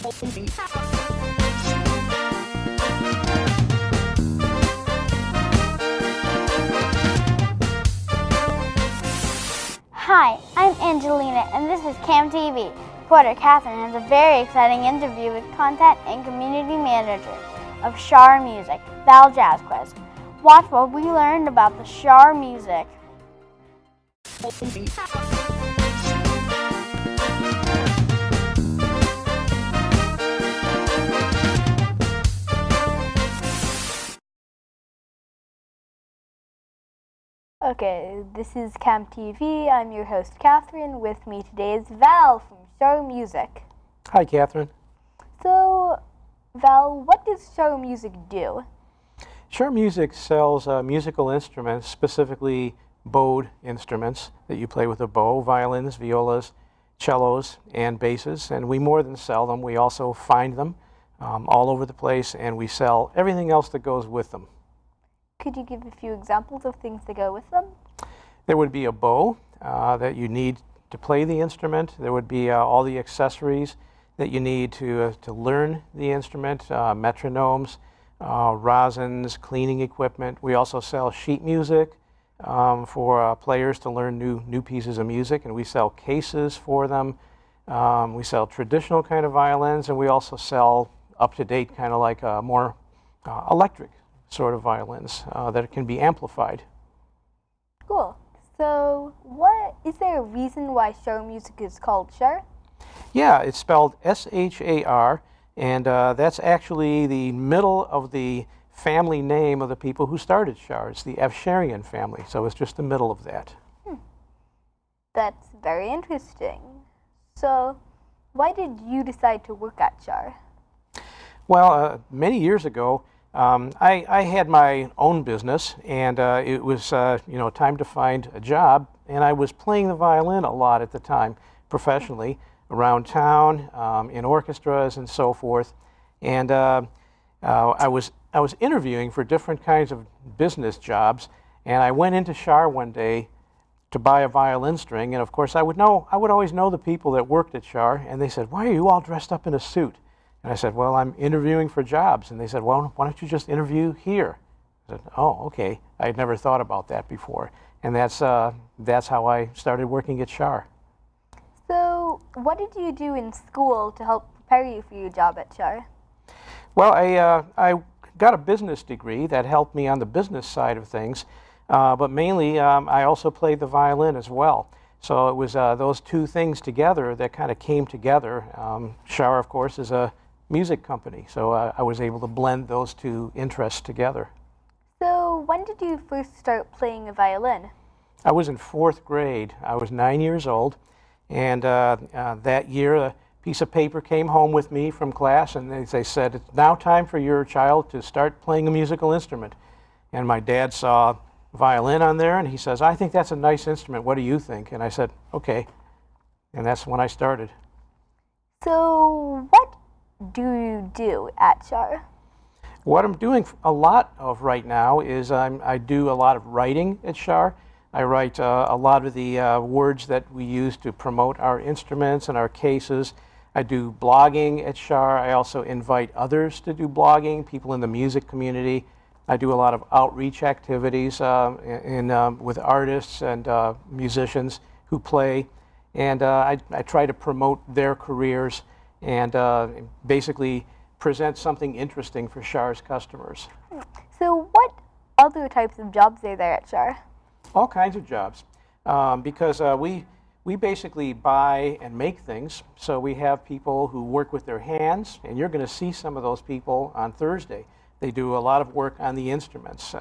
Hi, I'm Angelina, and this is Cam TV. Reporter Catherine has a very exciting interview with Content and Community Manager of SHAR Music, Val Jaskiewicz. Watch what we learned about the SHAR Music. Okay, this is Cam TV. I'm your host, Catherine. With me today is Val from SHAR Music. Hi, Catherine. So, Val, what does SHAR Music do? SHAR Music sells musical instruments, specifically bowed instruments that you play with a bow, violins, violas, cellos, and basses. And we more than sell them, we also find them all over the place, and we sell everything else that goes with them. Could you give a few examples of things that go with them? There would be a bow that you need to play the instrument. There would be all the accessories that you need to learn the instrument, metronomes, rosins, cleaning equipment. We also sell sheet music for players to learn new pieces of music, and we sell cases for them. We sell traditional kind of violins, and we also sell up-to-date kind of like more electric sort of violins that can be amplified. Cool. So, is there a reason why SHAR Music is called SHAR? Yeah, it's spelled SHAR, and that's actually the middle of the family name of the people who started SHAR. It's the Afsharian family, so it's just the middle of that. That's very interesting. So, why did you decide to work at SHAR? Well, many years ago, I had my own business, and it was time to find a job, and I was playing the violin a lot at the time, professionally, around town, in orchestras and so forth. And I was interviewing for different kinds of business jobs, and I went into SHAR one day to buy a violin string, and of course I would always know the people that worked at SHAR, and they said, "Why are you all dressed up in a suit?" And I said, "Well, I'm interviewing for jobs." And they said, "Well, why don't you just interview here?" I said, "Oh, okay." I had never thought about that before. And that's how I started working at SHAR. So, what did you do in school to help prepare you for your job at SHAR? Well, I got a business degree that helped me on the business side of things, but mainly I also played the violin as well. So it was those two things together that kind of came together. SHAR, of course, is a music company, so I was able to blend those two interests together. So, when did you first start playing a violin? I was in 4th grade. I was 9 years old, and that year a piece of paper came home with me from class, and they said, "It's now time for your child to start playing a musical instrument." And my dad saw violin on there, and he says, "I think that's a nice instrument. What do you think?" And I said, "Okay." And that's when I started. So, what do you do at SHAR? What I'm doing a lot of right now is I do a lot of writing at SHAR. I write a lot of the words that we use to promote our instruments and our cases. I do blogging at SHAR. I also invite others to do blogging, people in the music community. I do a lot of outreach activities with artists and musicians who play. And I try to promote their careers and basically present something interesting for SHAR's customers. So what other types of jobs are there at SHAR? All kinds of jobs, because we basically buy and make things. So we have people who work with their hands, and you're going to see some of those people on Thursday. They do a lot of work on the instruments.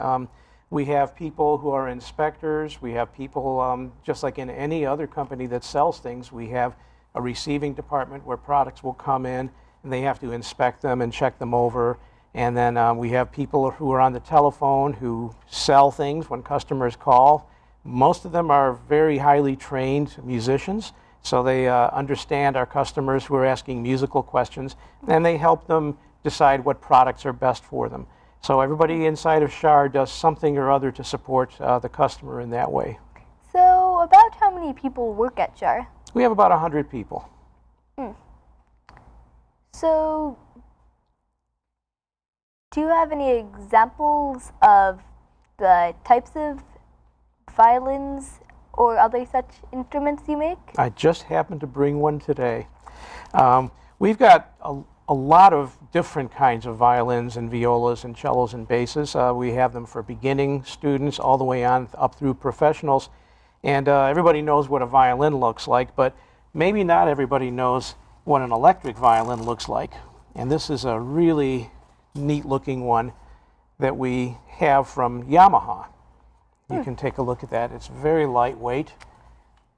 We have people who are inspectors. We have people, just like in any other company that sells things, we have a receiving department where products will come in, and they have to inspect them and check them over. And then we have people who are on the telephone who sell things when customers call. Most of them are very highly trained musicians, so they understand our customers who are asking musical questions, and they help them decide what products are best for them. So everybody inside of SHAR does something or other to support the customer in that way. So about how many people work at SHAR? We have about 100 people. So, do you have any examples of the types of violins or other such instruments you make? I just happened to bring one today. We've got a lot of different kinds of violins and violas and cellos and basses. We have them for beginning students all the way on up through professionals. And everybody knows what a violin looks like, but maybe not everybody knows what an electric violin looks like. And this is a really neat looking one that we have from Yamaha. You can take a look at that. It's very lightweight.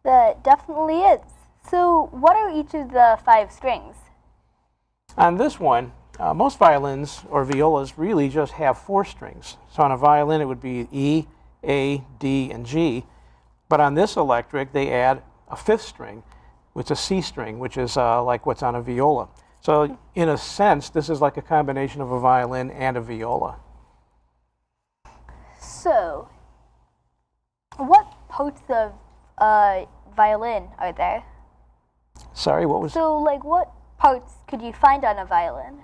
That definitely is. So, what are each of the 5 strings? On this one, most violins or violas really just have 4 strings. So on a violin, it would be E, A, D, and G. But on this electric, they add a 5th string, which is a C string, which is like what's on a viola. So in a sense, this is like a combination of a violin and a viola. So, what parts of a violin are there? Sorry, what was? So, like, what parts could you find on a violin?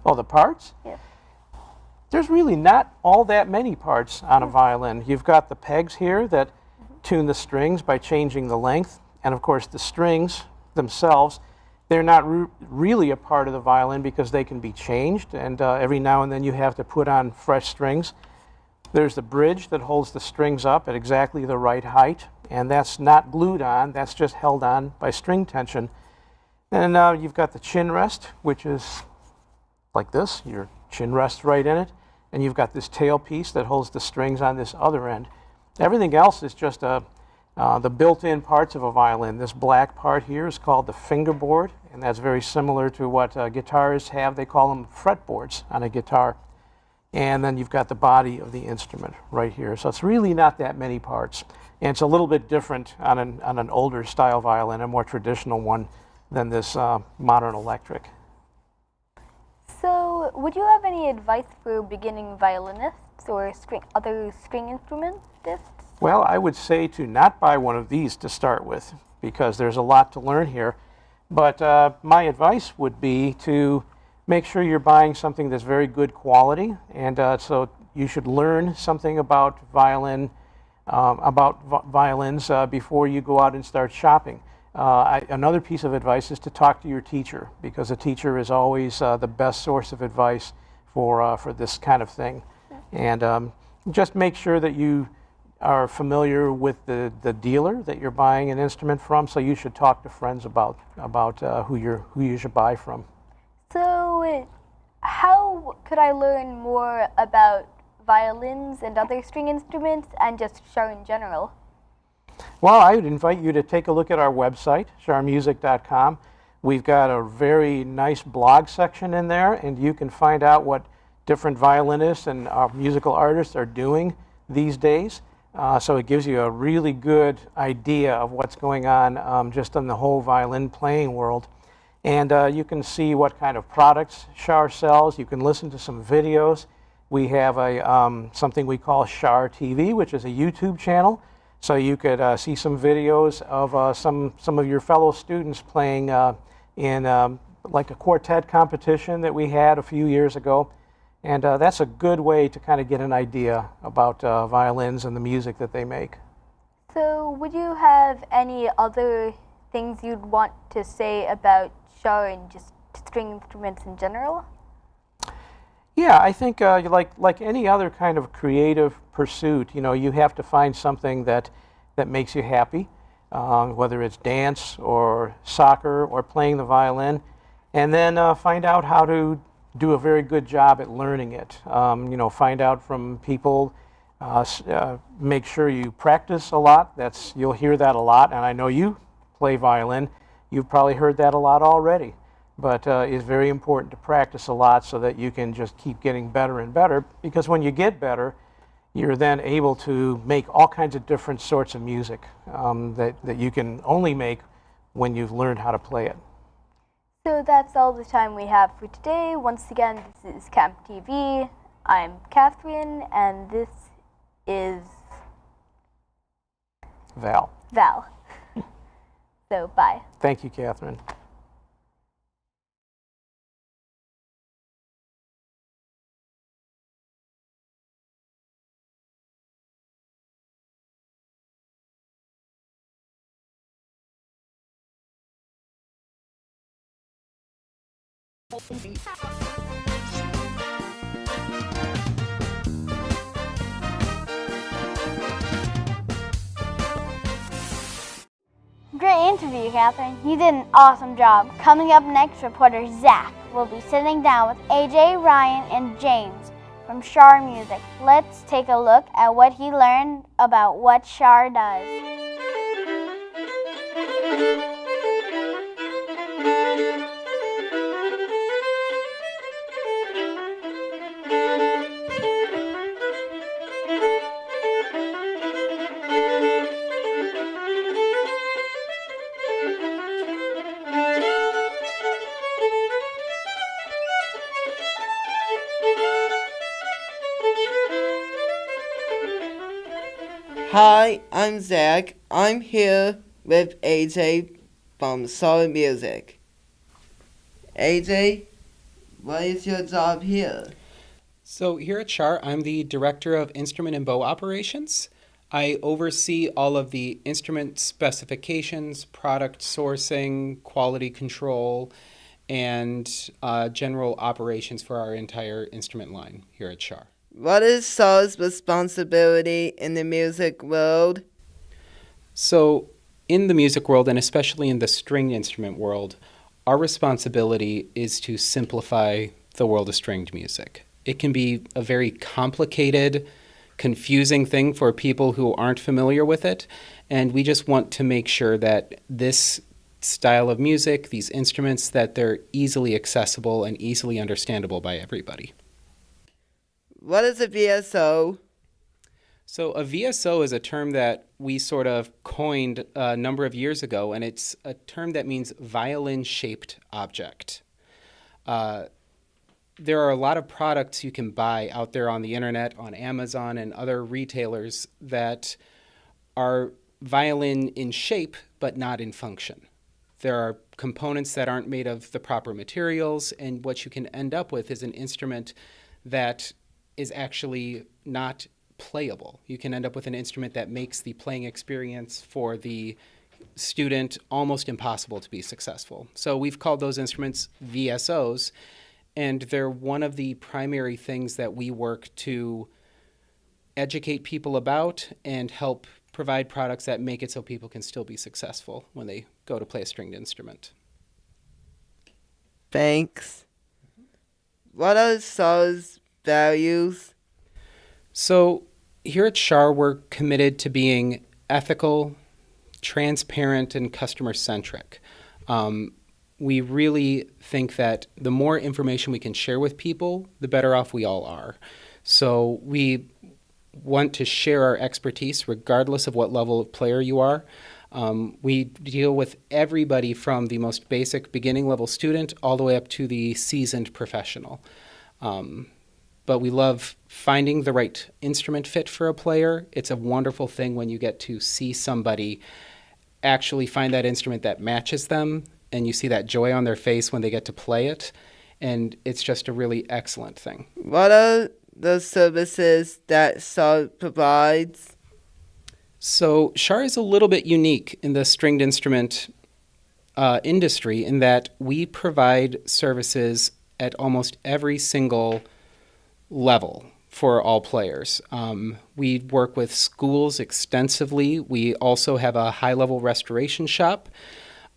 Oh, the parts? Yeah. There's really not all that many parts on a violin. You've got the pegs here that tune the strings by changing the length. And of course, the strings themselves, they're not really a part of the violin because they can be changed. And every now and then you have to put on fresh strings. There's the bridge that holds the strings up at exactly the right height. And that's not glued on, that's just held on by string tension. And you've got the chin rest, which is like this. Your chin rests right in it. And you've got this tail piece that holds the strings on this other end. Everything else is just the built-in parts of a violin. This black part here is called the fingerboard, and that's very similar to what guitarists have. They call them fretboards on a guitar. And then you've got the body of the instrument right here. So it's really not that many parts. And it's a little bit different on an older style violin, a more traditional one, than this modern electric. So, would you have any advice for beginning violinists or other string instrumentists? Well, I would say to not buy one of these to start with, because there's a lot to learn here. But my advice would be to make sure you're buying something that's very good quality, and so you should learn something about violins before you go out and start shopping. Another piece of advice is to talk to your teacher, because a teacher is always the best source of advice for this kind of thing. And just make sure that you are familiar with the dealer that you're buying an instrument from. So you should talk to friends about who you should buy from. So, how could I learn more about violins and other string instruments and just SHAR in general? Well, I would invite you to take a look at our website, sharmusic.com. We've got a very nice blog section in there, and you can find out what different violinists and musical artists are doing these days. So it gives you a really good idea of what's going on just in the whole violin playing world. And you can see what kind of products SHAR sells. You can listen to some videos. We have something we call SHAR TV, which is a YouTube channel. So you could see some videos of some of your fellow students playing in like a quartet competition that we had a few years ago. And that's a good way to kind of get an idea about violins and the music that they make. So, would you have any other things you'd want to say about SHAR and just string instruments in general? Yeah, I think like any other kind of creative pursuit, you have to find something that makes you happy, whether it's dance or soccer or playing the violin, and then find out how to do a very good job at learning it. Find out from people. Make sure you practice a lot. You'll hear that a lot, and I know you play violin. You've probably heard that a lot already. But it's very important to practice a lot so that you can just keep getting better and better, because when you get better, you're then able to make all kinds of different sorts of music that you can only make when you've learned how to play it. So that's all the time we have for today. Once again, this is Camp TV. I'm Catherine, and this is Val. So, bye. Thank you, Catherine. Great interview, Catherine. You did an awesome job. Coming up next, reporter Zach will be sitting down with AJ, Ryan, and James from SHAR Music. Let's take a look at what he learned about what SHAR does. Hi, I'm Zach. I'm here with AJ from SHAR Music. AJ, what is your job here? So here at SHAR, I'm the Director of Instrument and Bow Operations. I oversee all of the instrument specifications, product sourcing, quality control, and general operations for our entire instrument line here at SHAR. What is SHAR's responsibility in the music world? So in the music world, and especially in the stringed instrument world, our responsibility is to simplify the world of stringed music. It can be a very complicated, confusing thing for people who aren't familiar with it, and we just want to make sure that this style of music, these instruments, that they're easily accessible and easily understandable by everybody. What is a VSO? So a VSO is a term that we sort of coined a number of years ago, and it's a term that means violin-shaped object. There are a lot of products you can buy out there on the internet, on Amazon and other retailers that are violin in shape but not in function. There are components that aren't made of the proper materials, and what you can end up with is an instrument that is actually not playable. You can end up with an instrument that makes the playing experience for the student almost impossible to be successful. So we've called those instruments VSOs, and they're one of the primary things that we work to educate people about and help provide products that make it so people can still be successful when they go to play a stringed instrument. Thanks. What are SHAR's values? So here at SHAR, we're committed to being ethical, transparent, and customer-centric. We really think that the more information we can share with people, the better off we all are. So we want to share our expertise regardless of what level of player you are. We deal with everybody from the most basic beginning level student all the way up to the seasoned professional. But we love finding the right instrument fit for a player. It's a wonderful thing when you get to see somebody actually find that instrument that matches them, and you see that joy on their face when they get to play it, and it's just a really excellent thing. What are the services that SHAR provides? So SHAR is a little bit unique in the stringed instrument industry in that we provide services at almost every single level for all players. We work with schools extensively. We also have a high-level restoration shop.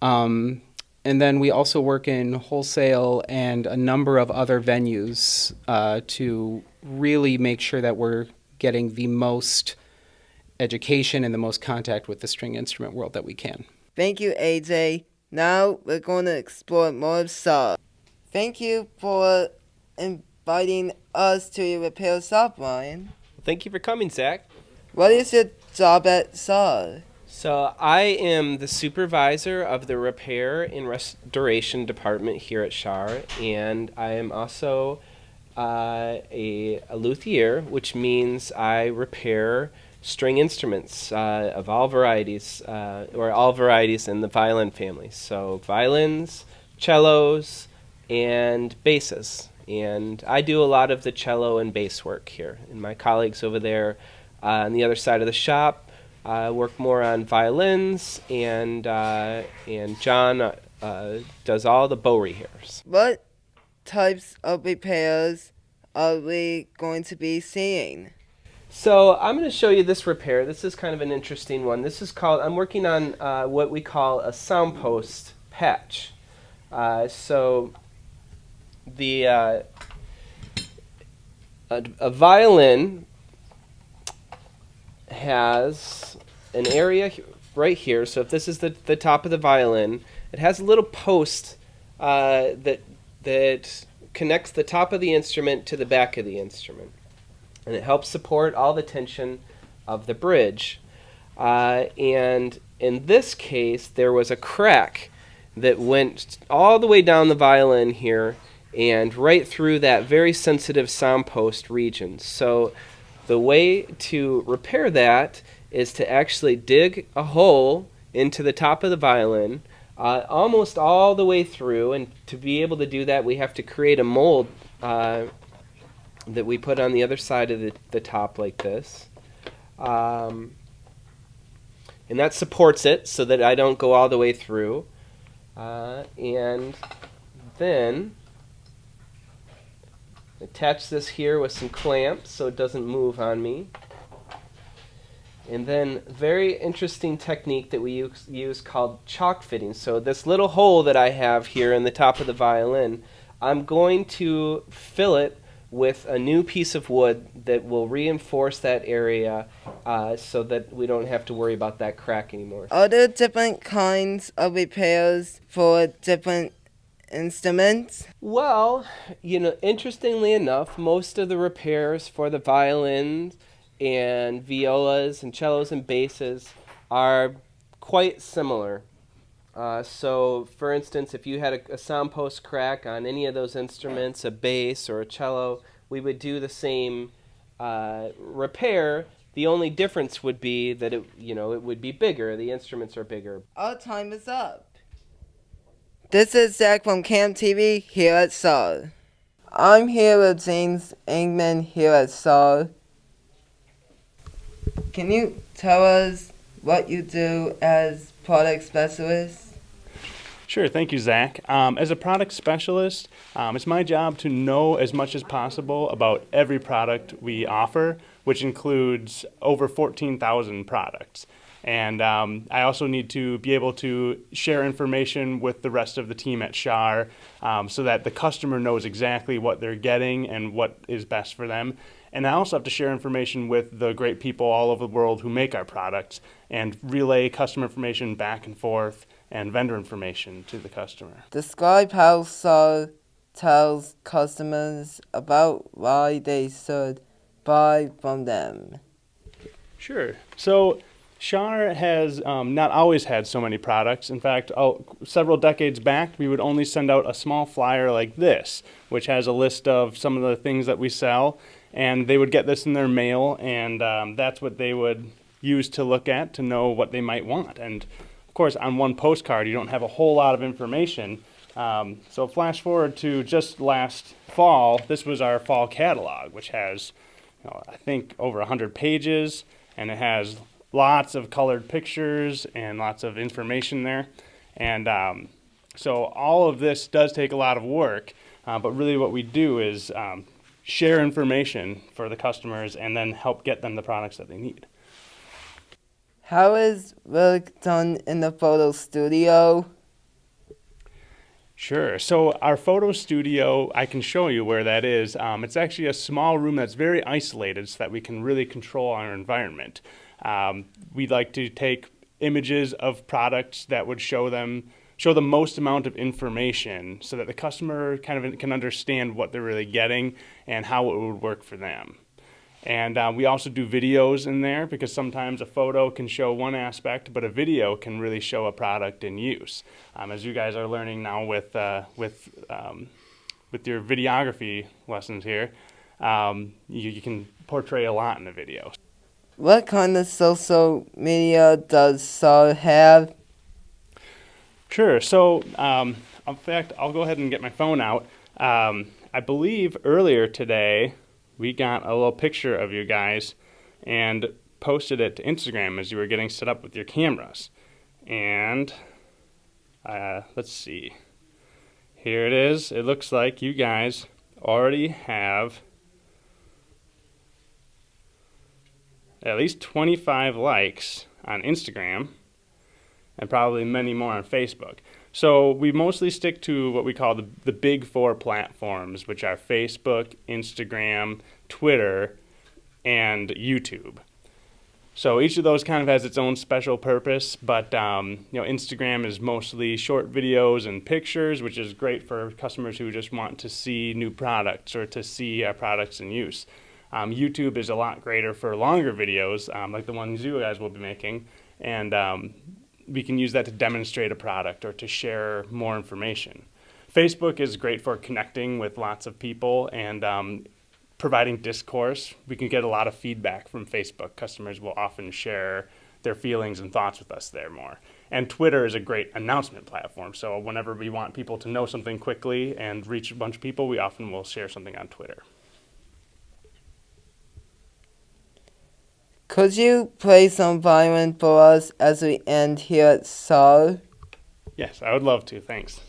And then we also work in wholesale and a number of other venues to really make sure that we're getting the most education and the most contact with the string instrument world that we can. Thank you, AJ. Now we're going to explore more of SHAR. Thank you for inviting us to your repair shop, Ryan. Thank you for coming, Zach. What is your job at SHAR? So I am the supervisor of the repair and restoration department here at SHAR, and I am also a luthier, which means I repair string instruments of all varieties, or all varieties in the violin family. So violins, cellos, and basses. And I do a lot of the cello and bass work here. And my colleagues over there on the other side of the shop work more on violins, and John does all the bow repairs. What types of repairs are we going to be seeing? So I'm going to show you this repair. This is kind of an interesting one. This is called, I'm working on what we call a soundpost patch. So the a violin has an area right here. So if this is the top of the violin, it has a little post that connects the top of the instrument to the back of the instrument. And it helps support all the tension of the bridge. And in this case, there was a crack that went all the way down the violin here and right through that very sensitive soundpost region. So the way to repair that is to actually dig a hole into the top of the violin almost all the way through. And to be able to do that, we have to create a mold that we put on the other side of the top like this. And that supports it so that I don't go all the way through. And then attach this here with some clamps so it doesn't move on me. And then very interesting technique that we use called chalk fitting. So this little hole that I have here in the top of the violin, I'm going to fill it with a new piece of wood that will reinforce that area so that we don't have to worry about that crack anymore. Are there different kinds of repairs for different instruments? Well, interestingly enough, most of the repairs for the violins and violas and cellos and basses are quite similar. So, for instance, if you had a soundpost crack on any of those instruments, a bass or a cello, we would do the same repair. The only difference would be that it would be bigger. The instruments are bigger. Our time is up. This is Zach from Camp TV here at SHAR. I'm here with James Engman here at SHAR. Can you tell us what you do as product specialist? Sure, thank you, Zach. As a product specialist, it's my job to know as much as possible about every product we offer, which includes over 14,000 products. And I also need to be able to share information with the rest of the team at SHAR so that the customer knows exactly what they're getting and what is best for them. And I also have to share information with the great people all over the world who make our products and relay customer information back and forth and vendor information to the customer. Describe how SHAR tells customers about why they should buy from them. Sure. So SHAR has not always had so many products. In fact, several decades back, we would only send out a small flyer like this, which has a list of some of the things that we sell. And they would get this in their mail, and that's what they would use to look at to know what they might want. And of course, on one postcard, you don't have a whole lot of information. So flash forward to just last fall, this was our fall catalog, which has, I think, over 100 pages, and it has lots of colored pictures and lots of information there. And so all of this does take a lot of work, but really what we do is share information for the customers and then help get them the products that they need. How is work done in the photo studio? Sure. So our photo studio, I can show you where that is. It's actually a small room that's very isolated so that we can really control our environment. We'd like to take images of products that would show the most amount of information so that the customer kind of can understand what they're really getting and how it would work for them. And we also do videos in there because sometimes a photo can show one aspect, but a video can really show a product in use. As you guys are learning now with your videography lessons here, you can portray a lot in a video. What kind of social media does SHAR have? Sure. So, in fact, I'll go ahead and get my phone out. I believe earlier today we got a little picture of you guys and posted it to Instagram as you were getting set up with your cameras. And let's see. here it is. It looks like you guys already have at least 25 likes on Instagram and probably many more on Facebook. So we mostly stick to what we call the big four platforms, which are Facebook, Instagram, Twitter, and YouTube. So each of those kind of has its own special purpose, but Instagram is mostly short videos and pictures, which is great for customers who just want to see new products or to see our products in use. YouTube is a lot greater for longer videos, like the ones you guys will be making, and we can use that to demonstrate a product or to share more information. Facebook is great for connecting with lots of people and providing discourse. We can get a lot of feedback from Facebook. Customers will often share their feelings and thoughts with us there more. And Twitter is a great announcement platform. So whenever we want people to know something quickly and reach a bunch of people, we often will share something on Twitter. Could you play some violin for us as we end here at SHAR? Yes, I would love to. Thanks.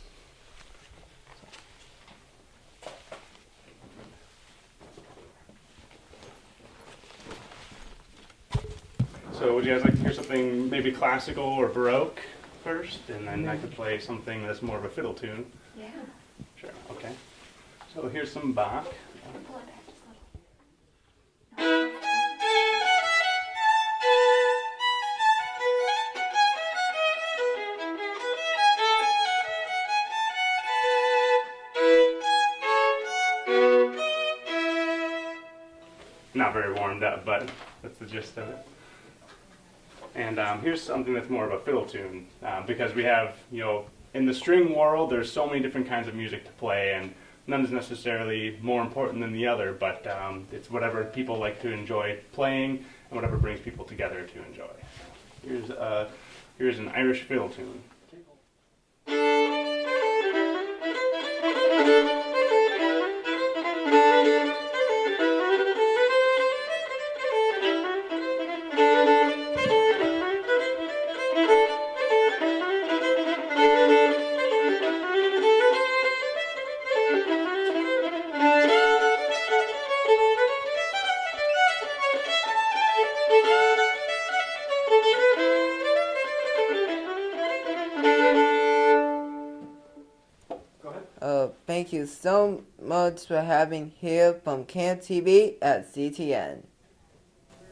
So would you guys like to hear something maybe classical or Baroque first? And then I could play something that's more of a fiddle tune. Yeah. Sure, okay. So here's some Bach. Not very warmed up, but that's the gist of it. And here's something that's more of a fiddle tune, because we have, in the string world, there's so many different kinds of music to play, and none is necessarily more important than the other, but it's whatever people like to enjoy playing and whatever brings people together to enjoy. Here's an Irish fiddle tune. Thank you so much for having here from Camp TV at CTN.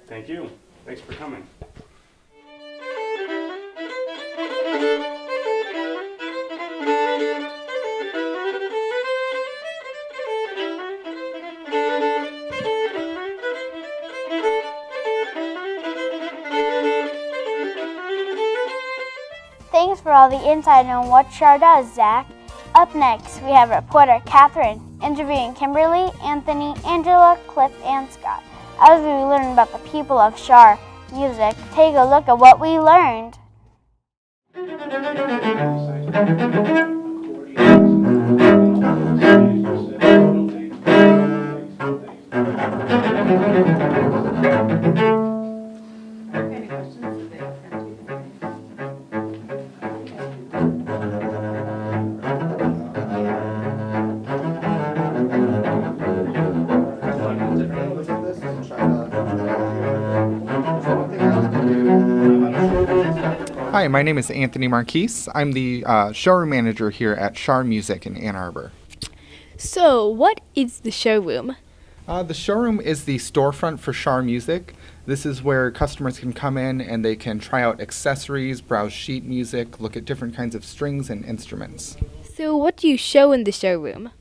Thank you. Thanks for coming. Thanks for all the insight on what SHAR does, Zach. Up next, we have reporter Catherine interviewing Kimberly, Anthony, Angela, Cliff, and Scott. As we learn about the people of SHAR music, take a look at what we learned. Hi, my name is Anthony Marquise. I'm the showroom manager here at SHAR Music in Ann Arbor. So, what is the showroom? The showroom is the storefront for SHAR Music. This is where customers can come in and they can try out accessories, browse sheet music, look at different kinds of strings and instruments. So, what do you show in the showroom?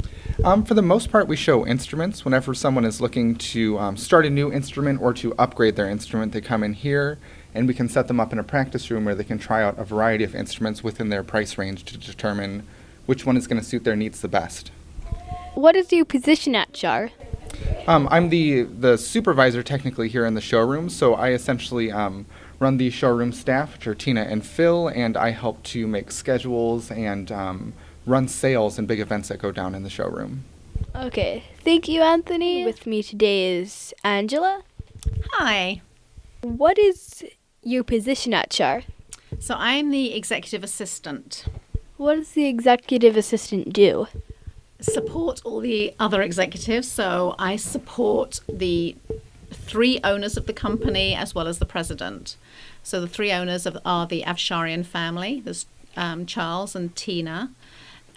For the most part, we show instruments. Whenever someone is looking to start a new instrument or to upgrade their instrument, they come in here and we can set them up in a practice room where they can try out a variety of instruments within their price range to determine which one is going to suit their needs the best. What is your position at SHAR? I'm the supervisor technically here in the showroom, so I essentially run the showroom staff, which are Tina and Phil, and I help to make schedules and run sales and big events that go down in the showroom. Okay, thank you, Anthony. With me today is Angela. Hi. What is your position at SHAR? So I'm the executive assistant. What does the executive assistant do? Support all the other executives. So I support the 3 owners of the company as well as the president. So the 3 owners are the Afsharian family. There's Charles and Tina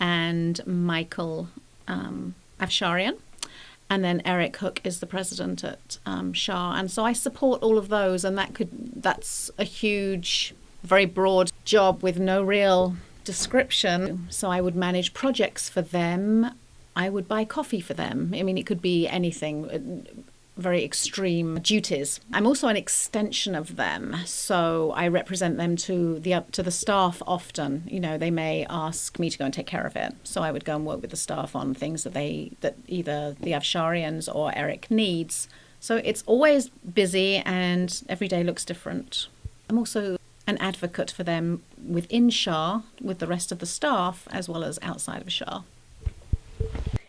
and Michael Afsharian. And then Eric Hook is the president at SHAR. And so I support all of those, and that's a huge, very broad job with no real description. So I would manage projects for them. I would buy coffee for them. I mean, it could be anything, very extreme duties. I'm also an extension of them, so I represent them to the staff often. You know, they may ask me to go and take care of it, so I would go and work with the staff on things that either the Afsharians or Eric needs. So it's always busy, and every day looks different. I'm also an advocate for them within SHAR, with the rest of the staff, as well as outside of SHAR.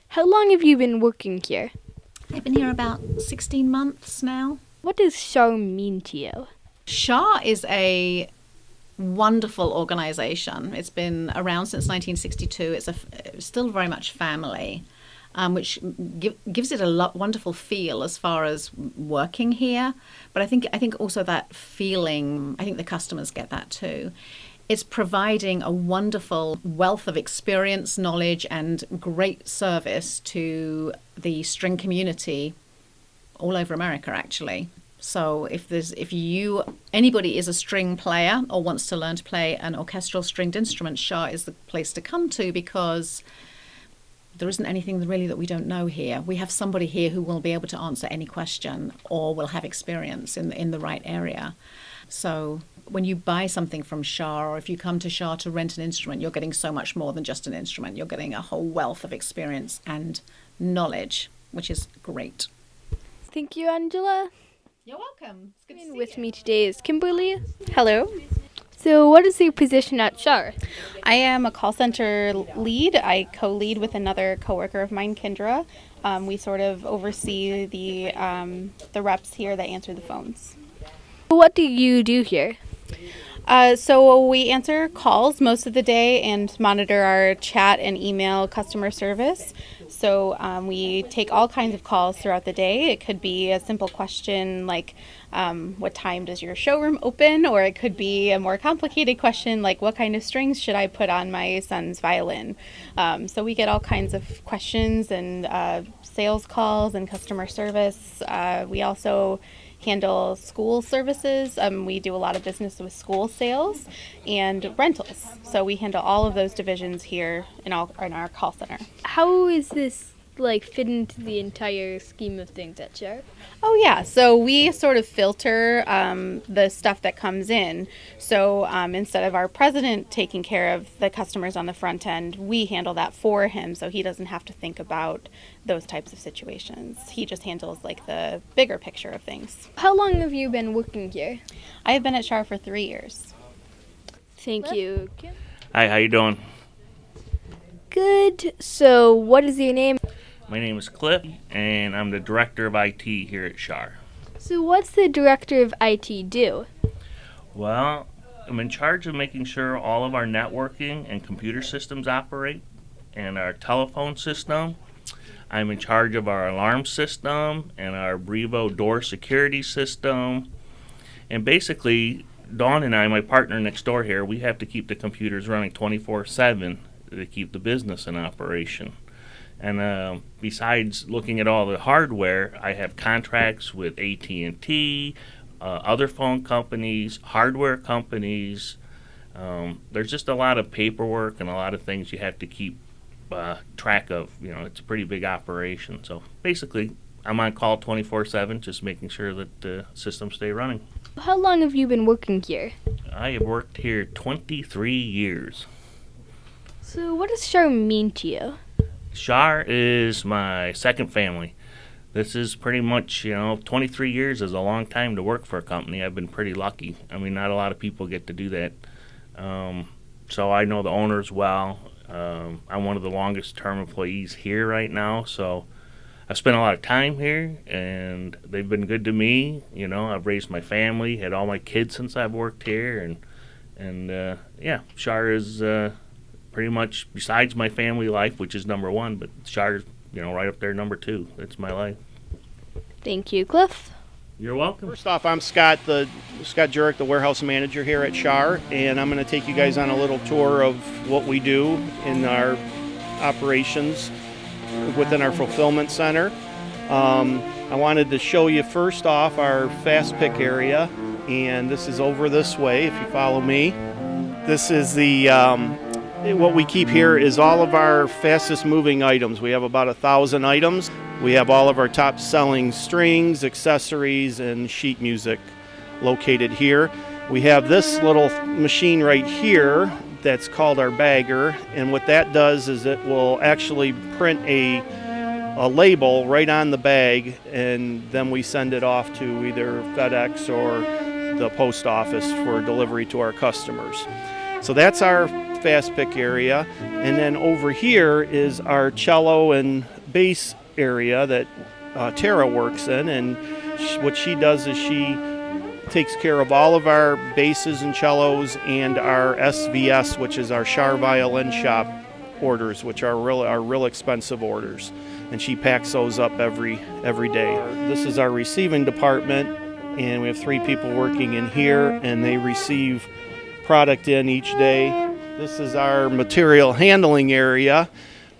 How long have you been working here? I've been here about 16 months now. What does SHAR mean to you? SHAR is a wonderful organization. It's been around since 1962. It's still very much family, which gives it a wonderful feel as far as working here. But I think also that feeling, I think the customers get that too. It's providing a wonderful wealth of experience, knowledge, and great service to the string community all over America, actually. So if anybody is a string player or wants to learn to play an orchestral stringed instrument, SHAR is the place to come to, because there isn't anything really that we don't know here. We have somebody here who will be able to answer any question or will have experience in the right area. So when you buy something from SHAR, or if you come to SHAR to rent an instrument, you're getting so much more than just an instrument. You're getting a whole wealth of experience and knowledge, which is great. Thank you, Angela. You're welcome. It's good to see With you. me today is Kimberly. Hello. So what is your position at SHAR? I am a call center lead. I co-lead with another coworker of mine, Kendra. We sort of oversee the reps here that answer the phones. What do you do here? So we answer calls most of the day and monitor our chat and email customer service. So we take all kinds of calls throughout the day. It could be a simple question like, what time does your showroom open? Or it could be a more complicated question like, what kind of strings should I put on my son's violin? So we get all kinds of questions and sales calls and customer service. We also handle school services. We do a lot of business with school sales and rentals. So we handle all of those divisions here in our call center. How is this fit into the entire scheme of things at SHAR? Oh yeah, so we sort of filter the stuff that comes in. So instead of our president taking care of the customers on the front end, we handle that for him, so he doesn't have to think about those types of situations. He just handles the bigger picture of things. How long have you been working here? I have been at SHAR for 3 years. Thank you. Hi, how you doing? Good. So what is your name? My name is Cliff, and I'm the Director of IT here at SHAR. So what's the Director of IT do? Well, I'm in charge of making sure all of our networking and computer systems operate, and our telephone system. I'm in charge of our alarm system and our Brevo door security system. And basically, Dawn and I, my partner next door here, we have to keep the computers running 24/7 to keep the business in operation. And besides looking at all the hardware, I have contracts with AT&T, other phone companies, hardware companies. There's just a lot of paperwork and a lot of things you have to keep track of. It's a pretty big operation. So basically, I'm on call 24/7, just making sure that the systems stay running. How long have you been working here? I have worked here 23 years. So what does SHAR mean to you? SHAR is my second family. This is pretty much, 23 years is a long time to work for a company. I've been pretty lucky. I mean, not a lot of people get to do that. So I know the owners well. I'm one of the longest term employees here right now, so I've spent a lot of time here, and they've been good to me. I've raised my family, had all my kids since I've worked here, and SHAR is pretty much, besides my family life, which is number one, but SHAR's, right up there, number two. That's my life. Thank you, Cliff. You're welcome. First off, I'm Scott Jurek, the warehouse manager here at SHAR, and I'm going to take you guys on a little tour of what we do in our operations within our fulfillment center. I wanted to show you first off our fast pick area, and this is over this way if you follow me. This is what we keep here is all of our fastest moving items. We have about 1,000 items. We have all of our top selling strings, accessories, and sheet music located here. We have this little machine right here that's called our bagger, and what that does is it will actually print a label right on the bag, and then we send it off to either FedEx or the post office for delivery to our customers. So that's our fast pick area, and then over here is our cello and bass area that Tara works in, and what she does is she takes care of all of our basses and cellos and our SVS, which is our SHAR violin shop orders, which are real expensive orders, and she packs those up every day. This is our receiving department, and we have 3 people working in here, and they receive product in each day. This is our material handling area,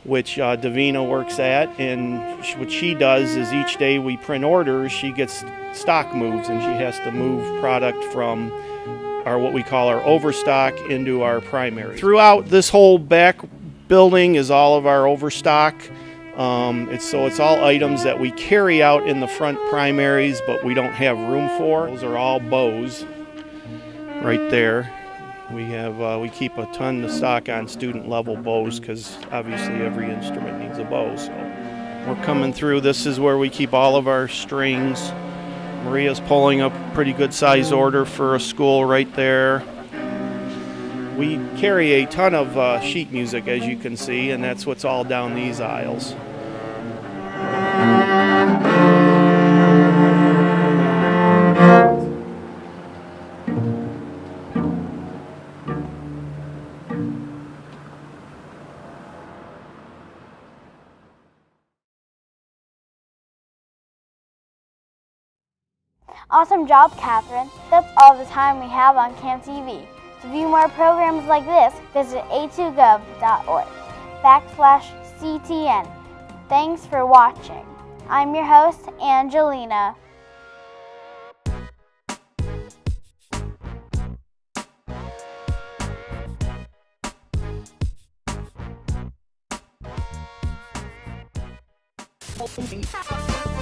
which Davina works at, and what she does is each day we print orders, she gets stock moves, and she has to move product from what we call our overstock into our primary. Throughout this whole back building is all of our overstock. It's all items that we carry out in the front primaries, but we don't have room for. Those are all bows right there. We keep a ton of stock on student level bows because obviously every instrument needs a bow. So we're coming through. This is where we keep all of our strings. Maria's pulling a pretty good size order for a school right there. We carry a ton of sheet music, as you can see, and that's what's all down these aisles. Awesome job, Catherine. That's all the time we have on Cam TV. To view more programs like this, visit a2gov.org/CTN. Thanks for watching. I'm your host, Angelina. Thank you.